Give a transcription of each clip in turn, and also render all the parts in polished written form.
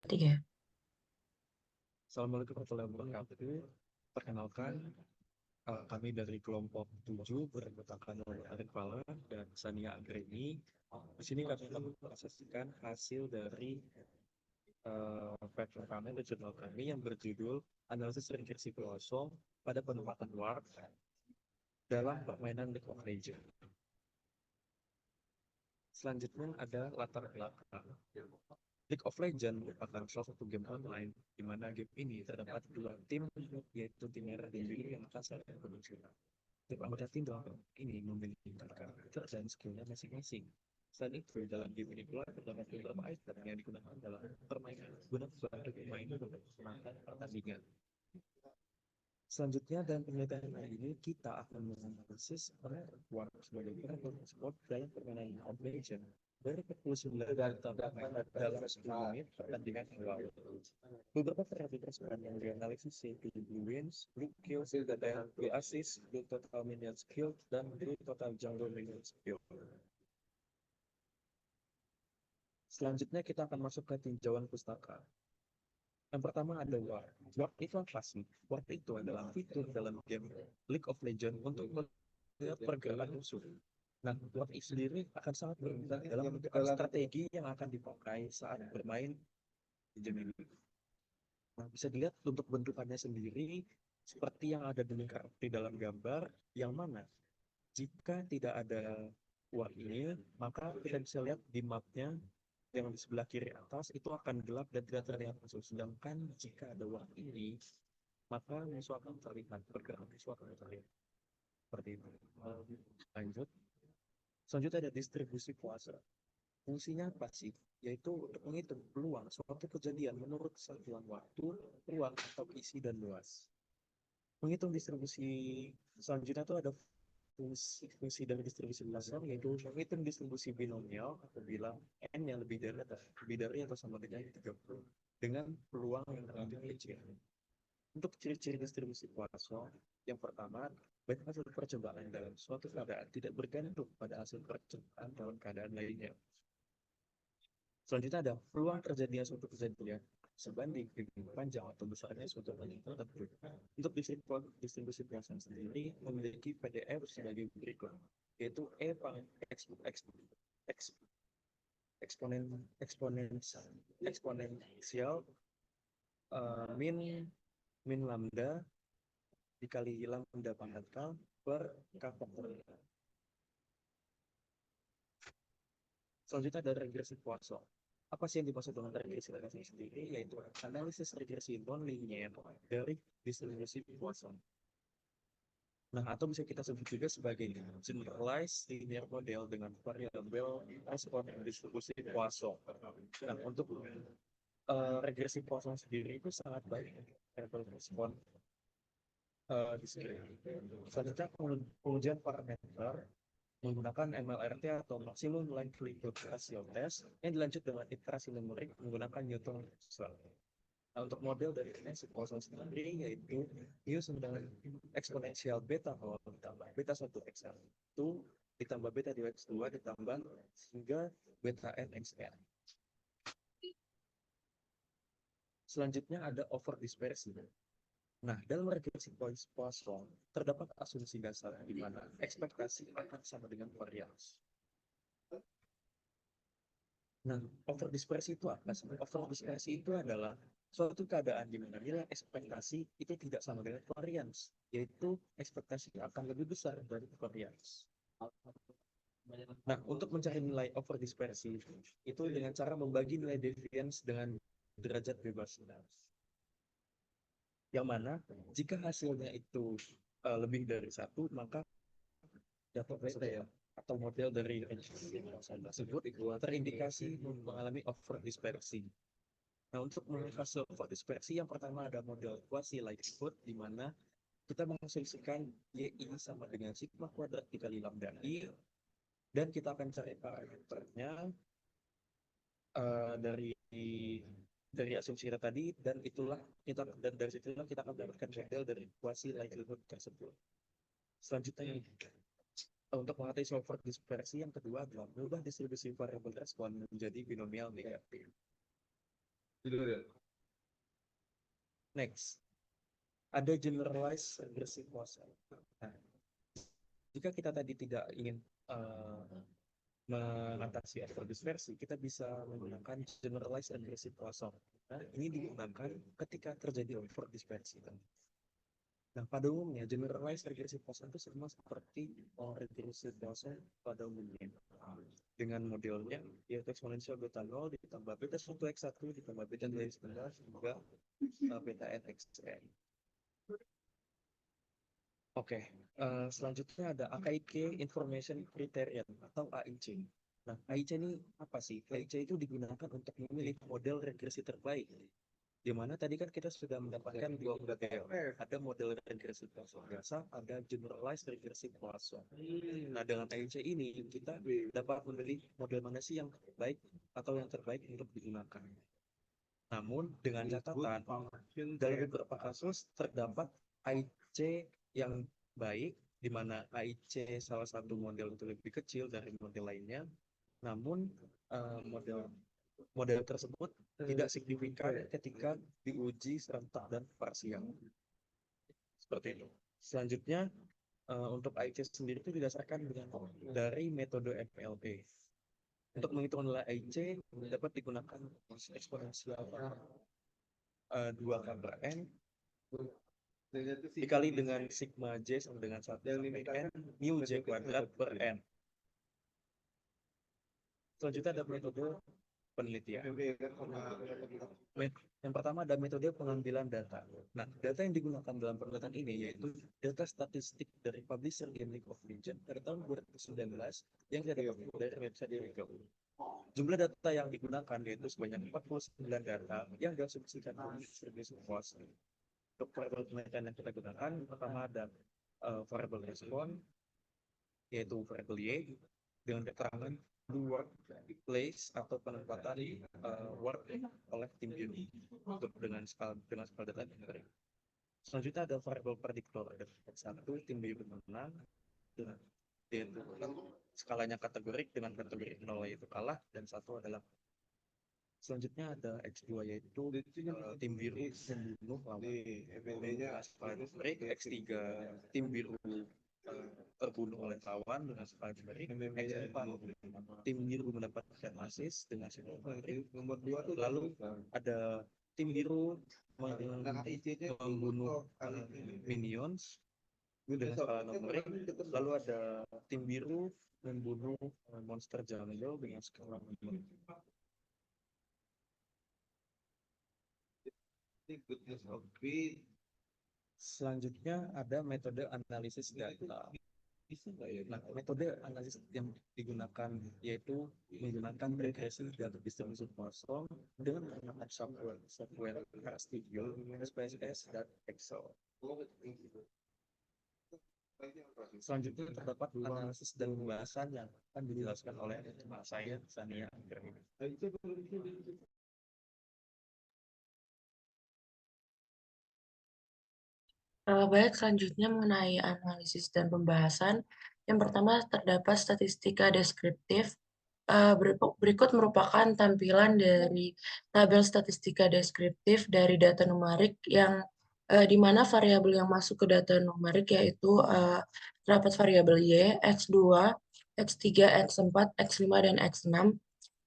Tiga. Assalamualaikum warahmatullahi wabarakatuh. Perkenalkan, kami dari kelompok 7 beranggotakan oleh Arif Pala dan Sania Agreni. Di sini kami akan mempresentasikan hasil dari paper kami atau jurnal kami yang berjudul Analisis Regresi Poisson pada penempatan warp dalam permainan League of Legends. Selanjutnya ada latar belakang. League of Legends merupakan salah satu game online di mana game ini terdapat dua tim, yaitu tim merah dan biru yang akan saling bermusuh. Tim anggota tim dalam game ini memiliki karakter dan skillnya masing-masing. Selain itu, dalam game ini pula terdapat beberapa item yang digunakan dalam permainan guna membantu pemain untuk memenangkan pertandingan. Selanjutnya dalam penelitian kali ini kita akan menganalisis perempuan sebagai peran sport dalam permainan League of Legends dari ke-29 dan dalam 10 menit pertandingan yang lalu. Beberapa parameter serangan yang dianalisis yaitu blue wins, blue kills, blue assist, blue total minions kill, dan blue total jungle minions kill. Selanjutnya kita akan masuk ke tinjauan pustaka. Yang pertama ada Ward. Ward itu apa sih? Ward itu adalah fitur dalam game League of Legends untuk melihat pergerakan musuh. Nah, Ward itu sendiri akan sangat berguna dalam menentukan strategi yang akan dipakai saat bermain di game ini. Nah, bisa dilihat untuk bentukannya sendiri seperti yang ada di dalam gambar, yang mana jika tidak ada Ward ini, maka kita bisa lihat di mapnya yang di sebelah kiri atas itu akan gelap dan tidak terlihat musuh. Sedangkan jika ada ward ini, maka musuh akan terlihat, pergerakan musuh akan terlihat. Seperti itu. Lanjut. Selanjutnya ada distribusi kuasa. Fungsinya apa sih? Yaitu untuk menghitung peluang suatu kejadian menurut satuan waktu, ruang, atau isi dan luas. Menghitung distribusi selanjutnya itu ada fungsi dari distribusi pasar, yaitu menghitung distribusi binomial apabila n yang lebih dari atau sama dengan 30 dengan peluang yang relatif kecil. Untuk ciri-ciri distribusi Poisson, yang pertama, baik hasil percobaan dalam suatu keadaan tidak bergantung pada hasil percobaan dalam keadaan lainnya. Selanjutnya ada peluang terjadinya suatu kejadian sebanding dengan panjang atau besarnya suatu kejadian tertentu. Untuk distribusi Poisson sendiri memiliki PDF sebagai berikut, yaitu E pangkat eksponen eksponensial min min lambda dikali lambda pangkat K per K faktor. Selanjutnya ada regresi Poisson. Apa sih yang dimaksud dengan regresi sendiri? Yaitu analisis regresi non-linear dari distribusi Poisson. Nah, atau bisa kita sebut juga sebagai generalized linear model dengan variabel respon distribusi Poisson. Nah, untuk regresi Poisson sendiri itu sangat baik variabel respon di sini. Selanjutnya pengujian parameter menggunakan MLRT atau Maximum Likelihood Ratio Test yang dilanjut dengan iterasi numerik menggunakan Newton Raphson. Nah, untuk model dari regresi Poisson sendiri yaitu U dengan eksponensial beta kalau ditambah beta 1 x 1 ditambah beta 2 x 2 ditambah hingga beta n x n. Selanjutnya ada over dispersi. Nah, dalam regresi Poisson terdapat asumsi dasar di mana ekspektasi akan sama dengan varians. Nah, over dispersi itu apa? Over dispersi itu adalah suatu keadaan di mana nilai ekspektasi itu tidak sama dengan varians, yaitu ekspektasi akan lebih besar dari varians. Nah, untuk mencari nilai over dispersi itu dengan cara membagi nilai deviance dengan derajat bebas. Yang mana jika hasilnya itu lebih dari satu, maka data ya atau model dari tersebut terindikasi mengalami over dispersi. Nah, untuk menghasil over dispersi yang pertama ada model quasi likelihood di mana kita mengasumsikan YI sama dengan sigma kuadrat dikali lambda I dan kita akan cari parameternya dari asumsi kita tadi dan dari situlah kita akan mendapatkan model dari quasi likelihood tersebut. Selanjutnya untuk mengatasi over dispersi yang kedua adalah mengubah distribusi variabel respon menjadi binomial negatif. Next, ada generalized regressive Poisson. Nah, jika kita tadi tidak ingin mengatasi overdispersi, kita bisa menggunakan generalized regressive Poisson. Nah, ini digunakan ketika terjadi overdispersi. Nah, pada umumnya generalized regressive Poisson itu sama seperti regressive Poisson pada umumnya. Dengan modelnya yaitu eksponensial beta 0 ditambah beta 1 x1 ditambah beta 2 x setengah hingga beta n xn. Oke, selanjutnya ada AKIK Information Criterion atau AIC. Nah, AIC ini apa sih? AIC itu digunakan untuk memilih model regresi terbaik. Di mana tadi kan kita sudah mendapatkan dua model, ada model regresi Poisson biasa, ada generalized regresi Poisson. Nah, dengan AIC ini kita dapat memilih model mana sih yang terbaik atau yang terbaik untuk digunakan. Namun dengan catatan, dalam beberapa kasus terdapat AIC yang baik, di mana AIC salah satu model itu lebih kecil dari model lainnya, namun model tersebut tidak signifikan ketika diuji serentak dan parsial. Seperti itu. Selanjutnya, untuk AIC sendiri itu didasarkan dari metode MLP. Untuk menghitung nilai AIC dapat digunakan eksponensial 2K per N dikali dengan sigma J sama dengan 1 sampai N mu J kuadrat per N. Selanjutnya ada metode penelitian. Yang pertama ada metode pengambilan data. Nah, data yang digunakan dalam penelitian ini yaitu data statistik dari publisher Game League of Legends pada tahun 2019 yang didapat dari website Rico. Jumlah data yang digunakan yaitu sebanyak 49 data yang diasumsikan sebagai puas. Untuk variabel penelitian yang kita gunakan, pertama ada variabel respon, yaitu variabel Y, dengan keterangan workplace atau penempatan work oleh tim juri dengan skala data yang. Selanjutnya ada variabel prediktor, ada satu tim juri menang, yaitu skalanya kategorik dengan kategori 0 yaitu kalah, dan satu adalah. Selanjutnya ada X2 yaitu tim biru membunuh lawan skala numerik, X3 tim biru terbunuh oleh lawan dengan skala numerik, X4 tim biru mendapatkan asis dengan skala numerik. Lalu ada tim biru membunuh minions dengan skala numerik. Lalu ada tim biru membunuh monster jungle dengan skala numerik. Selanjutnya ada metode analisis data. Nah, metode analisis yang digunakan yaitu menggunakan regresi data distribusi Poisson dengan menggunakan software RStudio, SPSS, dan Excel. Selanjutnya terdapat analisis dan pembahasan yang akan dijelaskan oleh saya, Sania Anggreni. Baik, selanjutnya mengenai analisis dan pembahasan. Yang pertama terdapat statistika deskriptif. Berikut merupakan tampilan dari tabel statistika deskriptif dari data numerik yang di mana variabel yang masuk ke data numerik yaitu terdapat variabel Y, X2, X3, X4, X5, dan X6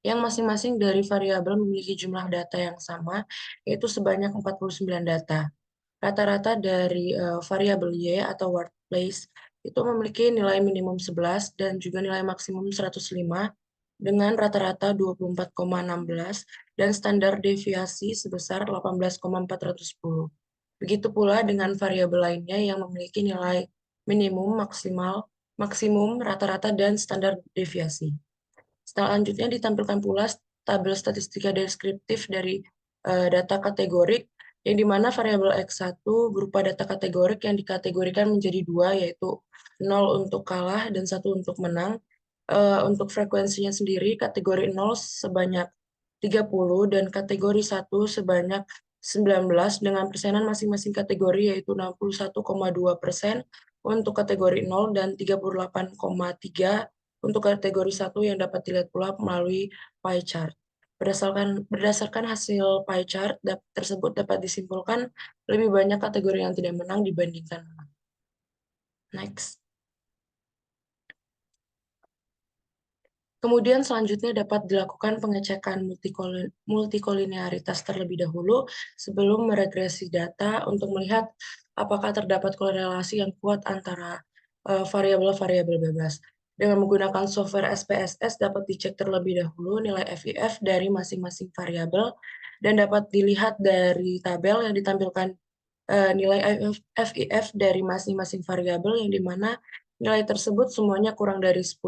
yang masing-masing dari variabel memiliki jumlah data yang sama yaitu sebanyak 49 data. Rata-rata dari variabel Y atau workplace itu memiliki nilai minimum 11 dan juga nilai maksimum 105 dengan rata-rata 24,16 dan standar deviasi sebesar 18,410. Begitu pula dengan variabel lainnya yang memiliki nilai minimum, maksimum, rata-rata, dan standar deviasi. Selanjutnya ditampilkan pula tabel statistika deskriptif dari data kategorik yang dimana variabel X1 berupa data kategorik yang dikategorikan menjadi dua, yaitu 0 untuk kalah dan 1 untuk menang. Untuk frekuensinya sendiri, kategori 0 sebanyak 30 dan kategori 1 sebanyak 19 dengan persenan masing-masing kategori yaitu 61,2% untuk kategori 0 dan 38,3% untuk kategori 1 yang dapat dilihat pula melalui pie chart. Berdasarkan hasil pie chart tersebut dapat disimpulkan lebih banyak kategori yang tidak menang dibandingkan menang. Next. Kemudian selanjutnya dapat dilakukan pengecekan multikolinearitas terlebih dahulu sebelum meregresi data untuk melihat apakah terdapat korelasi yang kuat antara variabel-variabel bebas. Dengan menggunakan software SPSS dapat dicek terlebih dahulu nilai FIF dari masing-masing variabel dan dapat dilihat dari tabel yang ditampilkan nilai FIF dari masing-masing variabel yang dimana nilai tersebut semuanya kurang dari 10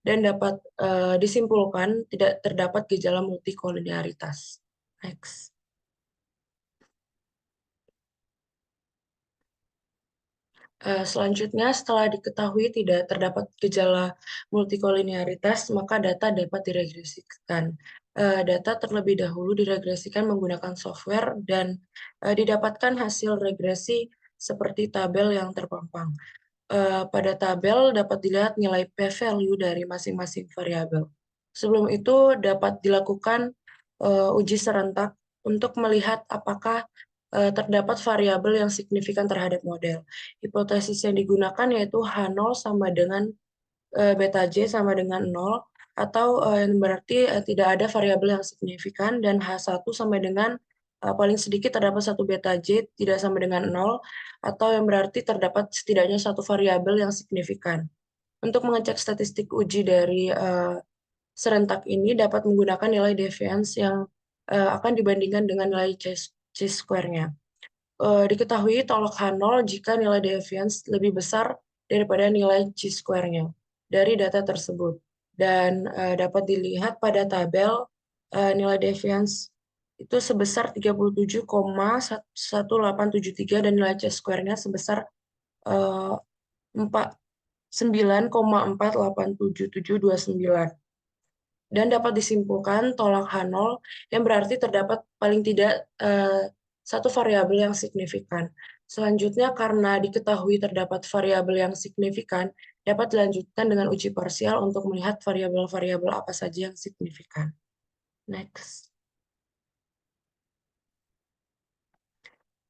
dan dapat disimpulkan tidak terdapat gejala multikolinearitas. Next. Selanjutnya, setelah diketahui tidak terdapat gejala multikolinearitas, maka data dapat diregresikan. Data terlebih dahulu diregresikan menggunakan software dan didapatkan hasil regresi seperti tabel yang terpampang. Pada tabel dapat dilihat nilai p-value dari masing-masing variabel. Sebelum itu dapat dilakukan uji serentak untuk melihat apakah terdapat variabel yang signifikan terhadap model. Hipotesis yang digunakan yaitu H0 sama dengan beta J sama dengan 0, atau yang berarti tidak ada variabel yang signifikan, dan H1 sama dengan paling sedikit terdapat satu beta J tidak sama dengan 0, atau yang berarti terdapat setidaknya satu variabel yang signifikan. Untuk mengecek statistik uji dari serentak ini dapat menggunakan nilai deviance yang akan dibandingkan dengan nilai chi-square-nya. Diketahui tolak H0 jika nilai deviance lebih besar daripada nilai chi-square-nya dari data tersebut. Dan dapat dilihat pada tabel nilai deviance itu sebesar 37,1873 dan nilai chi-square-nya sebesar 9,487729. Dan dapat disimpulkan tolak H0 yang berarti terdapat paling tidak satu variabel yang signifikan. Selanjutnya, karena diketahui terdapat variabel yang signifikan, dapat dilanjutkan dengan uji parsial untuk melihat variabel-variabel apa saja yang signifikan. Next.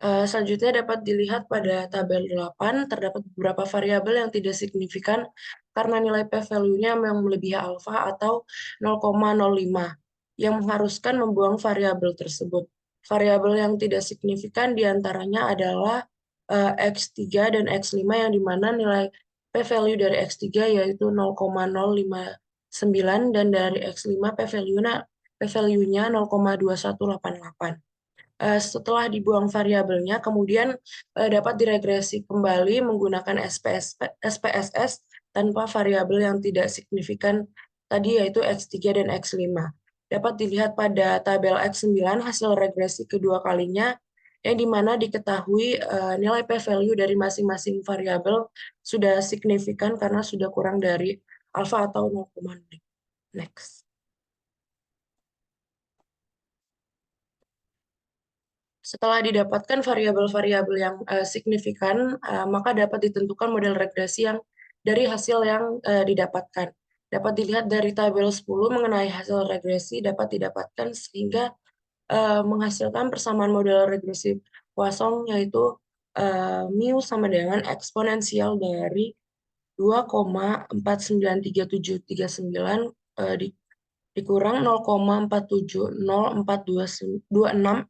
Selanjutnya dapat dilihat pada tabel 8, terdapat beberapa variabel yang tidak signifikan karena nilai p-value-nya memang melebihi alfa atau 0,05, yang mengharuskan membuang variabel tersebut. Variabel yang tidak signifikan diantaranya adalah X3 dan X5, yang dimana nilai p-value dari X3 yaitu 0,059 dan dari X5 p-value-nya 0,2188. Setelah dibuang variabelnya, kemudian dapat diregresi kembali menggunakan SPSS tanpa variabel yang tidak signifikan tadi, yaitu X3 dan X5. Dapat dilihat pada tabel X9 hasil regresi kedua kalinya, yang dimana diketahui nilai p-value dari masing-masing variabel sudah signifikan karena sudah kurang dari alfa atau 0,0. Next. Setelah didapatkan variabel-variabel yang signifikan, maka dapat ditentukan model regresi yang dari hasil yang didapatkan. Dapat dilihat dari tabel 10 mengenai hasil regresi dapat didapatkan sehingga menghasilkan persamaan model regresi Poisson, yaitu mu sama dengan eksponensial dari 2,493739 dikurang 0,470426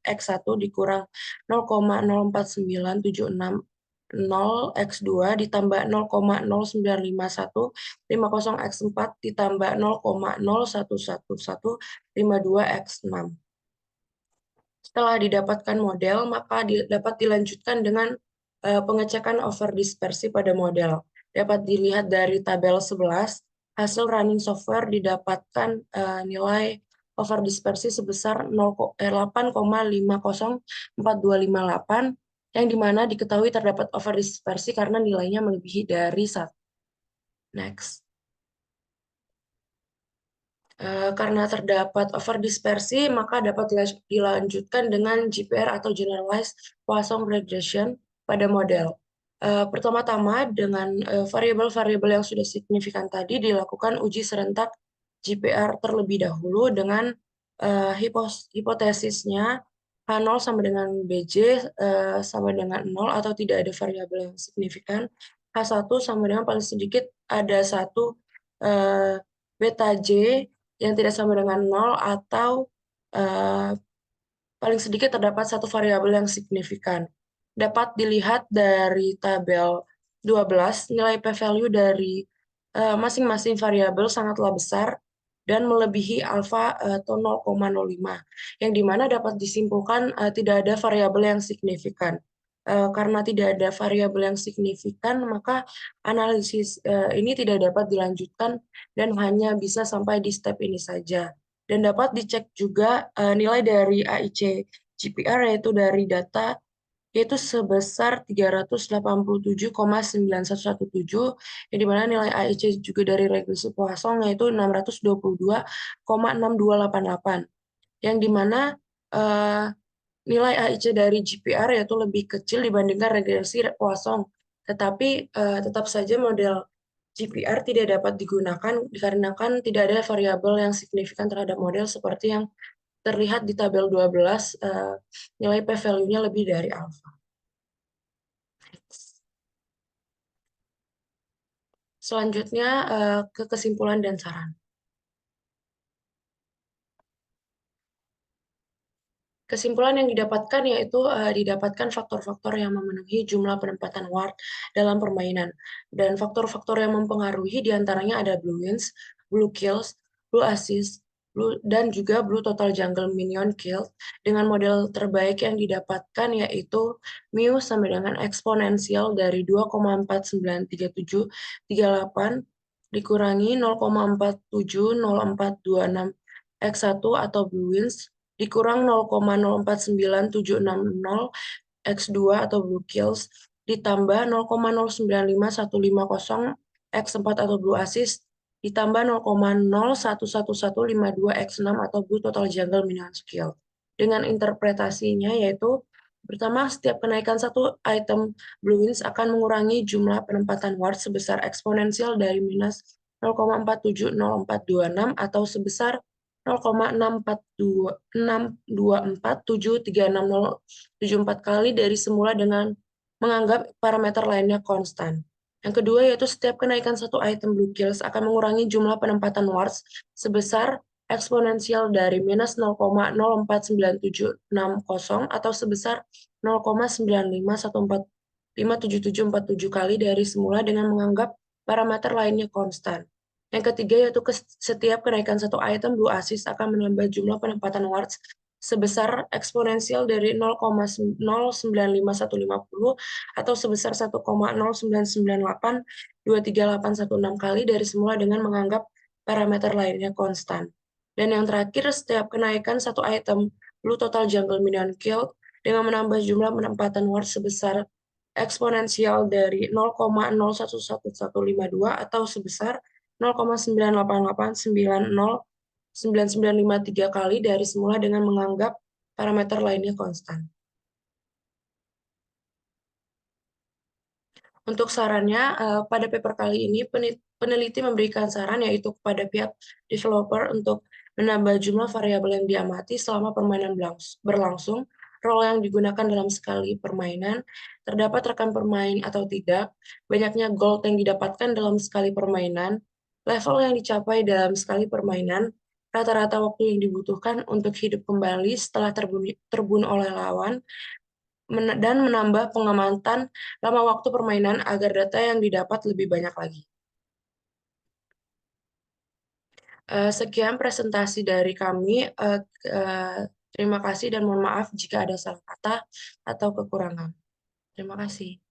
X1 dikurang 0,049760 X2 ditambah 0,095150 X4 ditambah 0,011152 X6. Setelah didapatkan model, maka dapat dilanjutkan dengan pengecekan overdispersi pada model. Dapat dilihat dari tabel 11, hasil running software didapatkan nilai overdispersi sebesar 8,504258, yang dimana diketahui terdapat overdispersi karena nilainya melebihi dari 1. Next. Karena terdapat overdispersi, maka dapat dilanjutkan dengan GPR atau Generalized Poisson Regression pada model. Pertama-tama dengan variabel-variabel yang sudah signifikan tadi dilakukan uji serentak GPR terlebih dahulu dengan hipotesisnya H0 sama dengan BJ sama dengan 0 atau tidak ada variabel yang signifikan. H1 sama dengan paling sedikit ada satu beta J yang tidak sama dengan 0 atau eh, paling sedikit terdapat satu variabel yang signifikan. Dapat dilihat dari tabel 12, nilai p-value dari masing-masing variabel sangatlah besar dan melebihi alfa atau 0,05, yang dimana dapat disimpulkan tidak ada variabel yang signifikan. Karena tidak ada variabel yang signifikan, maka analisis ini tidak dapat dilanjutkan dan hanya bisa sampai di step ini saja. Dan dapat dicek juga nilai dari AIC GPR yaitu dari data yaitu sebesar 387,917 yang dimana nilai AIC juga dari regresi Poisson yaitu 622,6288 yang dimana nilai AIC dari GPR yaitu lebih kecil dibandingkan regresi Poisson, tetapi tetap saja model GPR tidak dapat digunakan dikarenakan tidak ada variabel yang signifikan terhadap model seperti yang terlihat di tabel 12, nilai p-value-nya lebih dari alfa. Selanjutnya ke kesimpulan dan saran. Kesimpulan yang didapatkan yaitu didapatkan faktor-faktor yang memenuhi jumlah penempatan ward dalam permainan. Dan faktor-faktor yang mempengaruhi diantaranya ada blue wins, blue kills, blue assist, dan juga blue total jungle minion kill. Dengan model terbaik yang didapatkan yaitu mu sama dengan eksponensial dari 2,49378 dikurangi 0,470426 X1 atau blue wins dikurang 0,049760 X2 atau blue kills ditambah 0,095150 X4 atau blue assist ditambah 0,011152 X6 atau blue total jungle minion skill. Dengan interpretasinya yaitu pertama, setiap kenaikan satu item blue wins akan mengurangi jumlah penempatan ward sebesar eksponensial dari minus 0,470426 atau sebesar 0,624736074 kali dari semula dengan menganggap parameter lainnya konstan. Yang kedua yaitu setiap kenaikan satu item blue kills akan mengurangi jumlah penempatan wards sebesar eksponensial dari minus 0,049760 atau sebesar 0,95145777 kali dari semula dengan menganggap parameter lainnya konstan. Yang ketiga yaitu setiap kenaikan satu item blue assist akan menambah jumlah penempatan wards sebesar eksponensial dari 0,095150 atau sebesar 1,0998238116 kali dari semula dengan menganggap parameter lainnya konstan. Dan yang terakhir, setiap kenaikan satu item blue total jungle minion kill dengan menambah jumlah penempatan wards sebesar eksponensial dari 0,011152 atau sebesar 0,988909953 kali dari semula dengan menganggap parameter lainnya konstan. Untuk sarannya, pada paper kali ini peneliti memberikan saran yaitu kepada pihak developer untuk menambah jumlah variabel yang diamati selama permainan berlangsung, role yang digunakan dalam sekali permainan, terdapat rekan bermain atau tidak, banyaknya gold yang didapatkan dalam sekali permainan, level yang dicapai dalam sekali permainan, rata-rata waktu yang dibutuhkan untuk hidup kembali setelah terbunuh oleh lawan, dan menambah pengamatan lama waktu permainan agar data yang didapat lebih banyak lagi. Sekian presentasi dari kami. Terima kasih dan mohon maaf jika ada salah kata atau kekurangan. Terima kasih.